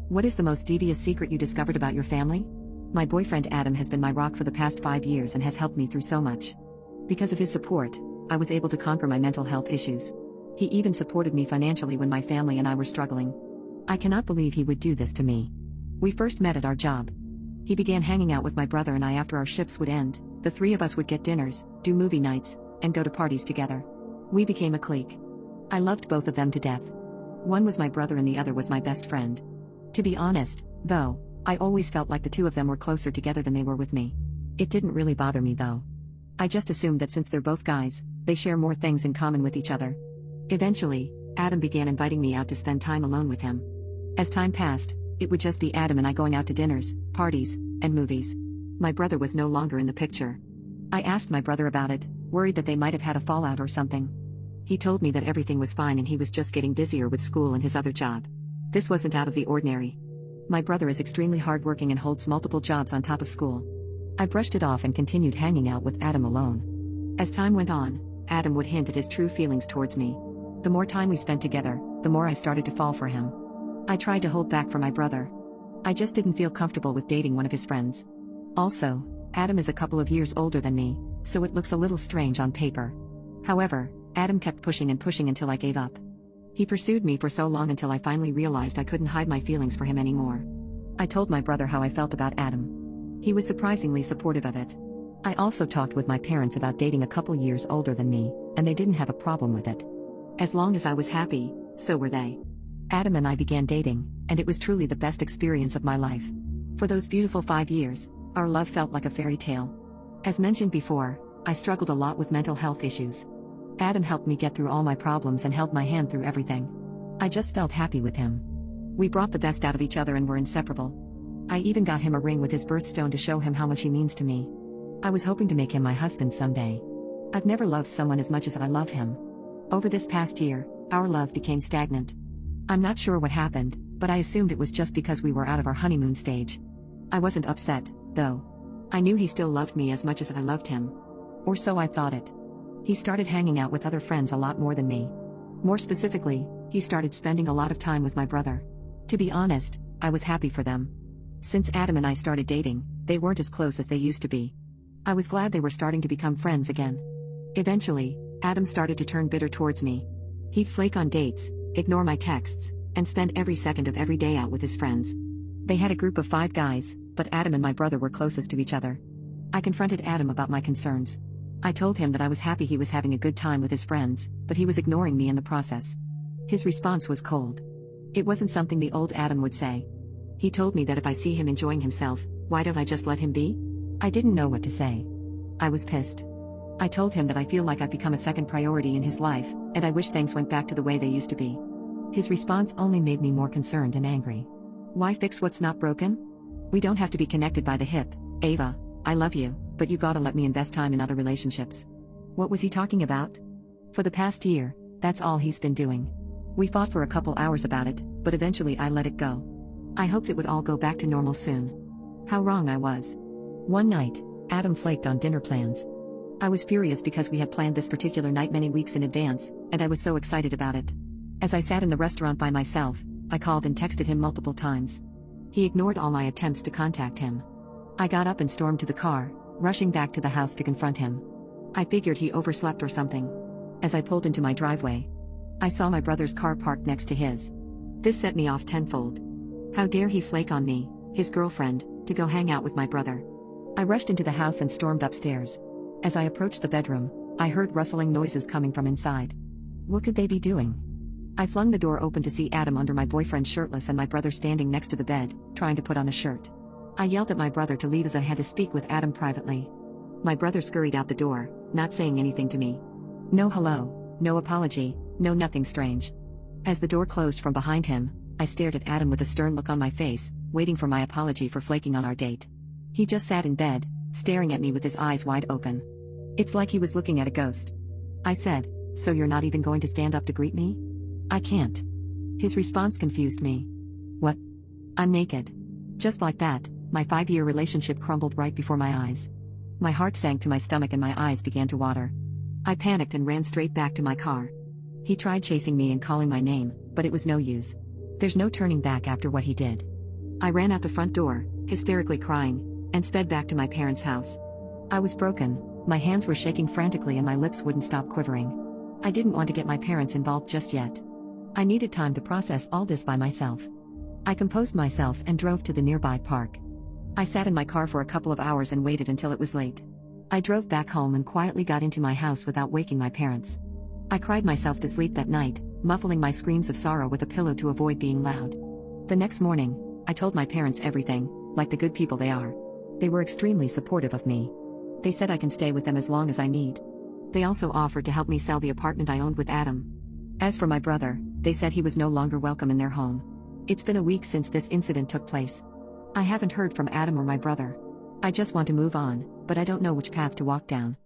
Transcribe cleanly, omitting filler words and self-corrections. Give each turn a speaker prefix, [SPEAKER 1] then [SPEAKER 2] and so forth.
[SPEAKER 1] What is the most devious secret you discovered about your family? My boyfriend Adam has been my rock for the past 5 years and has helped me through so much. Because of his support, I was able to conquer my mental health issues. He even supported me financially when my family and I were struggling. I cannot believe he would do this to me. We first met at our job. He began hanging out with my brother and I after our shifts would end. The three of us would get dinners, do movie nights, and go to parties together. We became a clique. I loved both of them to death. One was my brother and the other was my best friend. To be honest, though, I always felt like the two of them were closer together than they were with me. It didn't really bother me though. I just assumed that since they're both guys, they share more things in common with each other. Eventually, Adam began inviting me out to spend time alone with him. As time passed, it would just be Adam and I going out to dinners, parties, and movies. My brother was no longer in the picture. I asked my brother about it, worried that they might have had a fallout or something. He told me that everything was fine and he was just getting busier with school and his other job. This wasn't out of the ordinary. My brother is extremely hardworking and holds multiple jobs on top of school. I brushed it off and continued hanging out with Adam alone. As time went on, Adam would hint at his true feelings towards me. The more time we spent together, the more I started to fall for him. I tried to hold back from my brother. I just didn't feel comfortable with dating one of his friends. Also, Adam is a couple of years older than me, so it looks a little strange on paper. However, Adam kept pushing and pushing until I gave up. He pursued me for so long until I finally realized I couldn't hide my feelings for him anymore. I told my brother how I felt about Adam. He was surprisingly supportive of it. I also talked with my parents about dating a couple years older than me, and they didn't have a problem with it. As long as I was happy, so were they. Adam and I began dating, and it was truly the best experience of my life. For those beautiful 5 years, our love felt like a fairy tale. As mentioned before, I struggled a lot with mental health issues. Adam helped me get through all my problems and held my hand through everything. I just felt happy with him. We brought the best out of each other and were inseparable. I even got him a ring with his birthstone to show him how much he means to me. I was hoping to make him my husband someday. I've never loved someone as much as I love him. Over this past year, our love became stagnant. I'm not sure what happened, but I assumed it was just because we were out of our honeymoon stage. I wasn't upset, though. I knew he still loved me as much as I loved him. Or so I thought it. He started hanging out with other friends a lot more than me. More specifically, he started spending a lot of time with my brother. To be honest, I was happy for them. Since Adam and I started dating, they weren't as close as they used to be. I was glad they were starting to become friends again. Eventually, Adam started to turn bitter towards me. He'd flake on dates, ignore my texts, and spend every second of every day out with his friends. They had a group of 5 guys, but Adam and my brother were closest to each other. I confronted Adam about my concerns. I told him that I was happy he was having a good time with his friends, but he was ignoring me in the process. His response was cold. It wasn't something the old Adam would say. He told me that if I see him enjoying himself, why don't I just let him be? I didn't know what to say. I was pissed. I told him that I feel like I've become a second priority in his life, and I wish things went back to the way they used to be. His response only made me more concerned and angry. Why fix what's not broken? We don't have to be connected by the hip, Ava. I love you, but you gotta let me invest time in other relationships. What was he talking about? For the past year, that's all he's been doing. We fought for a couple hours about it, but eventually I let it go. I hoped it would all go back to normal soon. How wrong I was. One night, Adam flaked on dinner plans. I was furious because we had planned this particular night many weeks in advance, and I was so excited about it. As I sat in the restaurant by myself, I called and texted him multiple times. He ignored all my attempts to contact him. I got up and stormed to the car, rushing back to the house to confront him. I figured he overslept or something. As I pulled into my driveway, I saw my brother's car parked next to his. This set me off tenfold. How dare he flake on me, his girlfriend, to go hang out with my brother. I rushed into the house and stormed upstairs. As I approached the bedroom, I heard rustling noises coming from inside. What could they be doing? I flung the door open to see Adam under my boyfriend shirtless and my brother standing next to the bed, trying to put on a shirt. I yelled at my brother to leave as I had to speak with Adam privately. My brother scurried out the door, not saying anything to me. No hello, no apology, no nothing strange. As the door closed from behind him, I stared at Adam with a stern look on my face, waiting for my apology for flaking on our date. He just sat in bed, staring at me with his eyes wide open. It's like he was looking at a ghost. I said, "So you're not even going to stand up to greet me?" "I can't." His response confused me. "What?" "I'm naked." Just like that, my 5-year relationship crumbled right before my eyes. My heart sank to my stomach and my eyes began to water. I panicked and ran straight back to my car. He tried chasing me and calling my name, but it was no use. There's no turning back after what he did. I ran out the front door, hysterically crying, and sped back to my parents' house. I was broken, my hands were shaking frantically and my lips wouldn't stop quivering. I didn't want to get my parents involved just yet. I needed time to process all this by myself. I composed myself and drove to the nearby park. I sat in my car for a couple of hours and waited until it was late. I drove back home and quietly got into my house without waking my parents. I cried myself to sleep that night, muffling my screams of sorrow with a pillow to avoid being loud. The next morning, I told my parents everything, like the good people they are. They were extremely supportive of me. They said I can stay with them as long as I need. They also offered to help me sell the apartment I owned with Adam. As for my brother, they said he was no longer welcome in their home. It's been a week since this incident took place. I haven't heard from Adam or my brother. I just want to move on, but I don't know which path to walk down.